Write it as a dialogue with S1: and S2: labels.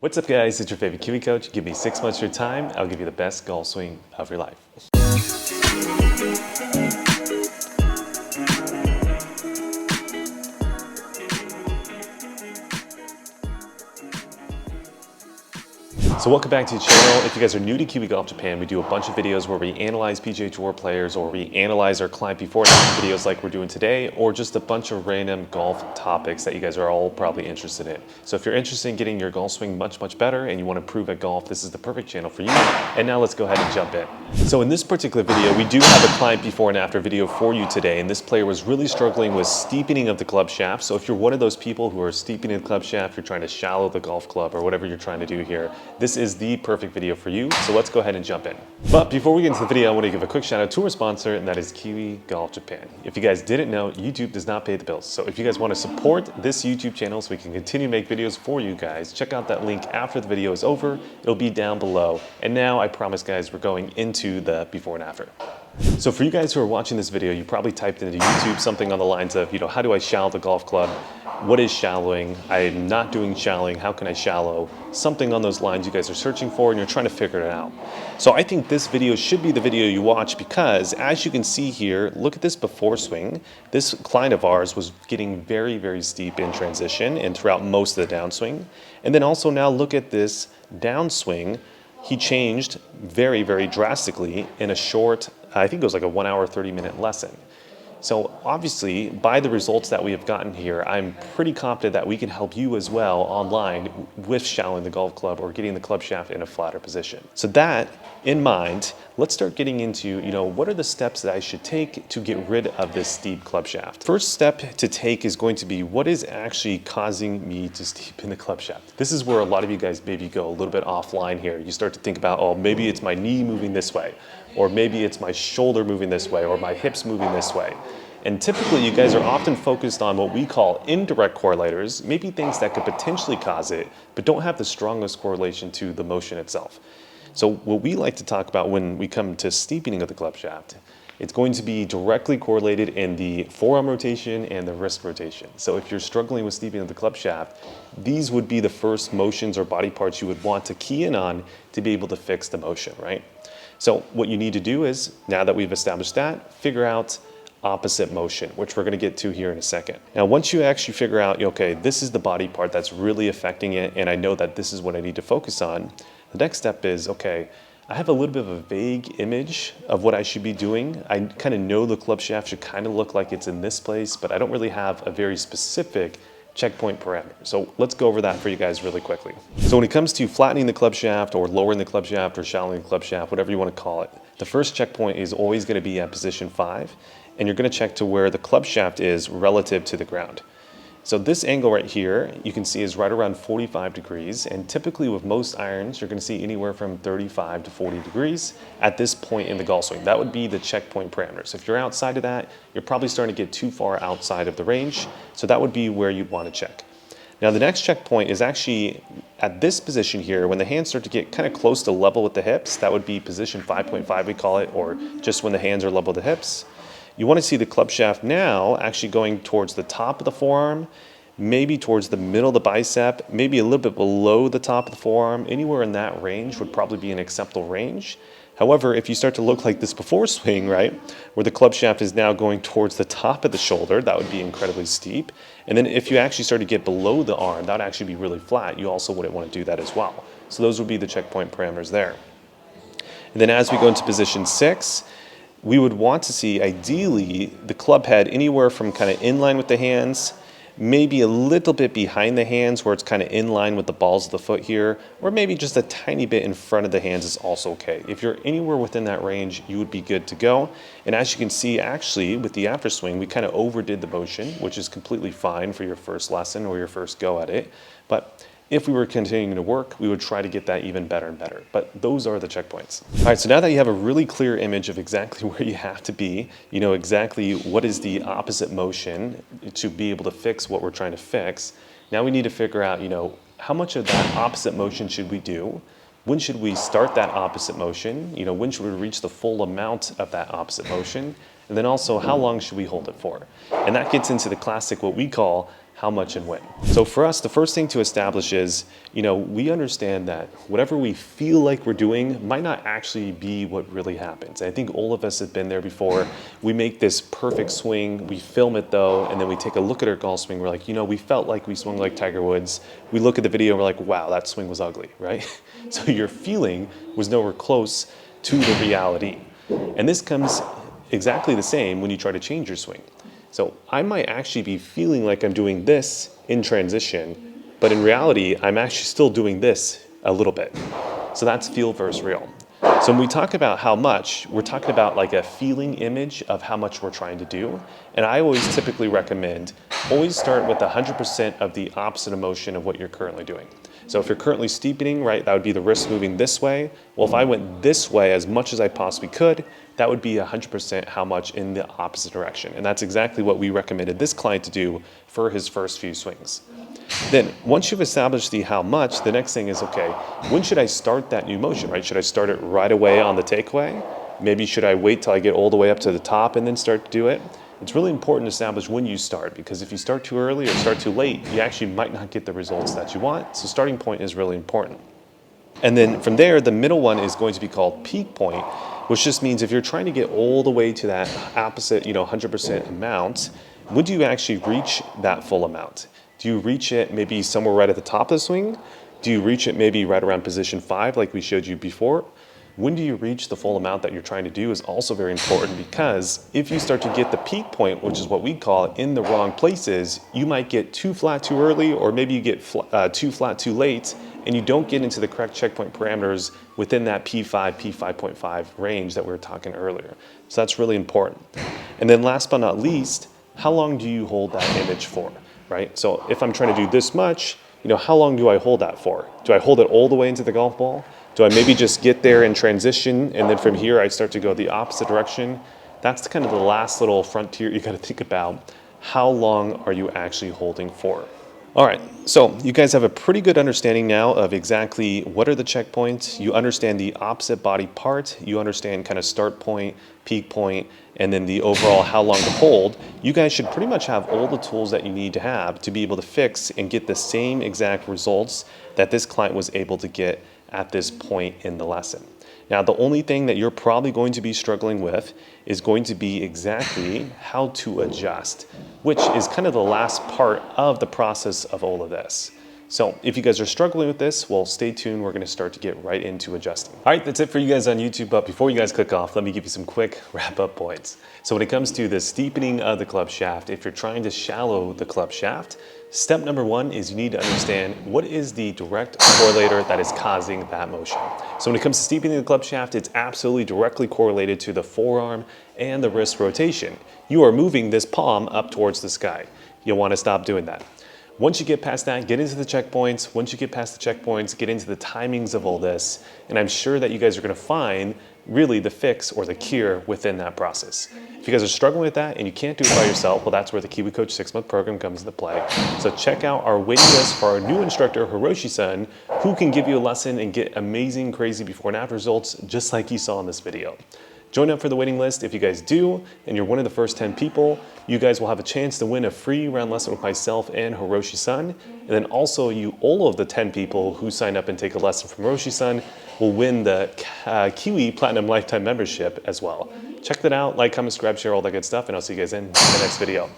S1: What's up guys, it's your favorite Kiwi coach. Give me 6 months of your time, I'll give you the best golf swing of your life. So welcome back to the channel. If you guys are new to Kiwi Golf Japan, we do a bunch of videos where we analyze PGA Tour players, or we analyze our client before and after videos like we're doing today, or just a bunch of random golf topics that you guys are all probably interested in. So if you're interested in getting your golf swing much better and you want to improve at golf, this is the perfect channel for you. And now let's go ahead and jump in. So in this particular video, we do have a client before and after video for you today, and this player was really struggling with steepening of the club shaft. So if you're one of those people who are steepening the club shaft, you're trying to shallow the golf club or whatever you're trying to do here, this is the perfect video for you, so let's go ahead and jump in. But before we get into the video, I want to give a quick shout out to our sponsor, and that is Kiwi Golf Japan. If you guys didn't know, YouTube does not pay the bills. So if you guys want to support this YouTube channel so we can continue to make videos for you guys, check out that link after the video is over. It'll be down below. And now I promise guys, we're going into the before and after. So for you guys who are watching this video, you probably typed into YouTube something on the lines of, how do I shallow the golf club? What is shallowing? I'm not doing shallowing. How can I shallow? Something on those lines you guys are searching for and you're trying to figure it out. So I think this video should be the video you watch because as you can see here, look at this before swing. This client of ours was getting very steep in transition and throughout most of the downswing. And then also now look at this downswing. He changed very drastically in a short, I think it was like a 1 hour, 30-minute lesson. So obviously, by the results that we have gotten here, I'm pretty confident that we can help you as well online with shallowing the golf club or getting the club shaft in a flatter position. So that in mind, let's start getting into, what are the steps that I should take to get rid of this steep club shaft? First step to take is going to be what is actually causing me to steepen the club shaft. This is where a lot of you guys maybe go a little bit offline here. You start to think about, oh, maybe it's my knee moving this way, or maybe it's my shoulder moving this way, or my hips moving this way. And typically you guys are often focused on what we call indirect correlators, maybe things that could potentially cause it, but don't have the strongest correlation to the motion itself. So what we like to talk about when we come to steepening of the club shaft, it's going to be directly correlated in the forearm rotation and the wrist rotation. So if you're struggling with steepening of the club shaft, these would be the first motions or body parts you would want to key in on to be able to fix the motion, right? So what you need to do is, now that we've established that, figure out opposite motion, which we're going to get to here in a second. Now, once you actually figure out, okay, this is the body part that's really affecting it, and I know that this is what I need to focus on, the next step is, okay, I have a little bit of a vague image of what I should be doing. I kind of know the club shaft should kind of look like it's in this place, but I don't really have a very specific checkpoint parameter. So let's go over that for you guys really quickly. So when it comes to flattening the club shaft or lowering the club shaft or shallowing the club shaft, whatever you want to call it, the first checkpoint is always going to be at position 5, and you're going to check to where the club shaft is relative to the ground. So this angle right here, you can see is right around 45 degrees, and typically with most irons, you're going to see anywhere from 35 to 40 degrees at this point in the golf swing. That would be the checkpoint parameter. So if you're outside of that, you're probably starting to get too far outside of the range, so that would be where you'd want to check. Now the next checkpoint is actually at this position here, when the hands start to get kind of close to level with the hips. That would be position 5.5 we call it, or just when the hands are level with the hips. You want to see the club shaft now actually going towards the top of the forearm, maybe towards the middle of the bicep, maybe a little bit below the top of the forearm. Anywhere in that range would probably be an acceptable range. However, if you start to look like this before swing, right, where the club shaft is now going towards the top of the shoulder, that would be incredibly steep. And then if you actually start to get below the arm, that would actually be really flat. You also wouldn't want to do that as well. So those would be the checkpoint parameters there. And then as we go into position 6, we would want to see, ideally, the club head anywhere from kind of in line with the hands, maybe a little bit behind the hands where it's kind of in line with the balls of the foot here, or maybe just a tiny bit in front of the hands is also okay. If you're anywhere within that range, you would be good to go. And as you can see, actually, with the after swing, we kind of overdid the motion, which is completely fine for your first lesson or your first go at it. But if we were continuing to work, we would try to get that even better and better. But those are the checkpoints. All right, so now that you have a really clear image of exactly where you have to be, you know exactly what is the opposite motion to be able to fix what we're trying to fix, now we need to figure out, how much of that opposite motion should we do? When should we start that opposite motion? When should we reach the full amount of that opposite motion? And then also, how long should we hold it for? And that gets into the classic, what we call how much and when. So for us, the first thing to establish is, we understand that whatever we feel like we're doing might not actually be what really happens. I think all of us have been there before. We make this perfect swing, we film it though, and then we take a look at our golf swing. We're like, we felt like we swung like Tiger Woods. We look at the video, we're like, wow, that swing was ugly, right? So your feeling was nowhere close to the reality. And this comes exactly the same when you try to change your swing. So I might actually be feeling like I'm doing this in transition, but in reality, I'm actually still doing this a little bit. So that's feel versus real. So when we talk about how much, we're talking about like a feeling image of how much we're trying to do. And I always typically recommend always start with 100% of the opposite emotion of what you're currently doing. So if you're currently steepening, right, that would be the wrist moving this way. Well, if I went this way as much as I possibly could, that would be 100% how much in the opposite direction. And that's exactly what we recommended this client to do for his first few swings. Then once you've established the how much, the next thing is, okay, when should I start that new motion, right? Should I start it right away on the takeaway? Maybe should I wait till I get all the way up to the top and then start to do it? It's really important to establish when you start, because if you start too early or start too late, you actually might not get the results that you want. So starting point is really important. And then from there, the middle one is going to be called peak point, which just means if you're trying to get all the way to that opposite, 100% amount, when do you actually reach that full amount? Do you reach it maybe somewhere right at the top of the swing? Do you reach it maybe right around position 5 like we showed you before? When do you reach the full amount that you're trying to do is also very important, because if you start to get the peak point, which is what we call it, in the wrong places, you might get too flat too early, or maybe you get too flat too late, and you don't get into the correct checkpoint parameters within that P5, P5.5 range that we were talking earlier. So that's really important. And then last but not least, how long do you hold that image for, right? So if I'm trying to do this much, how long do I hold that for? Do I hold it all the way into the golf ball? Do I maybe just get there in transition, and then from here I start to go the opposite direction? That's kind of the last little frontier you got to think about. How long are you actually holding for? All right, so you guys have a pretty good understanding now of exactly what are the checkpoints. You understand the opposite body part. You understand kind of start point, peak point, and then the overall how long to hold. You guys should pretty much have all the tools that you need to have to be able to fix and get the same exact results that this client was able to get at this point in the lesson. Now, the only thing that you're probably going to be struggling with is going to be exactly how to adjust, which is kind of the last part of the process of all of this. So if you guys are struggling with this, well, stay tuned. We're going to start to get right into adjusting. All right, that's it for you guys on YouTube. But before you guys click off, let me give you some quick wrap-up points. So when it comes to the steepening of the club shaft, if you're trying to shallow the club shaft, step number one is you need to understand what is the direct correlator that is causing that motion. So when it comes to steepening the club shaft, it's absolutely directly correlated to the forearm and the wrist rotation. You are moving this palm up towards the sky. You'll want to stop doing that. Once you get past that, get into the checkpoints. Once you get past the checkpoints, get into the timings of all this. And I'm sure that you guys are going to find really the fix or the cure within that process. If you guys are struggling with that and you can't do it by yourself, well, that's where the Kiwi Coach 6-month program comes into play. So check out our waiting list for our new instructor, Hiroshi-san, who can give you a lesson and get amazing, crazy before and after results, just like you saw in this video. Join up for the waiting list. If you guys do, and you're one of the first 10 people, you guys will have a chance to win a free round lesson with myself and Hiroshi-san. And then also all of the 10 people who sign up and take a lesson from Hiroshi-san will win the Kiwi Platinum Lifetime Membership as well. Check that out, like, comment, subscribe, share, all that good stuff, and I'll see you guys in the next video.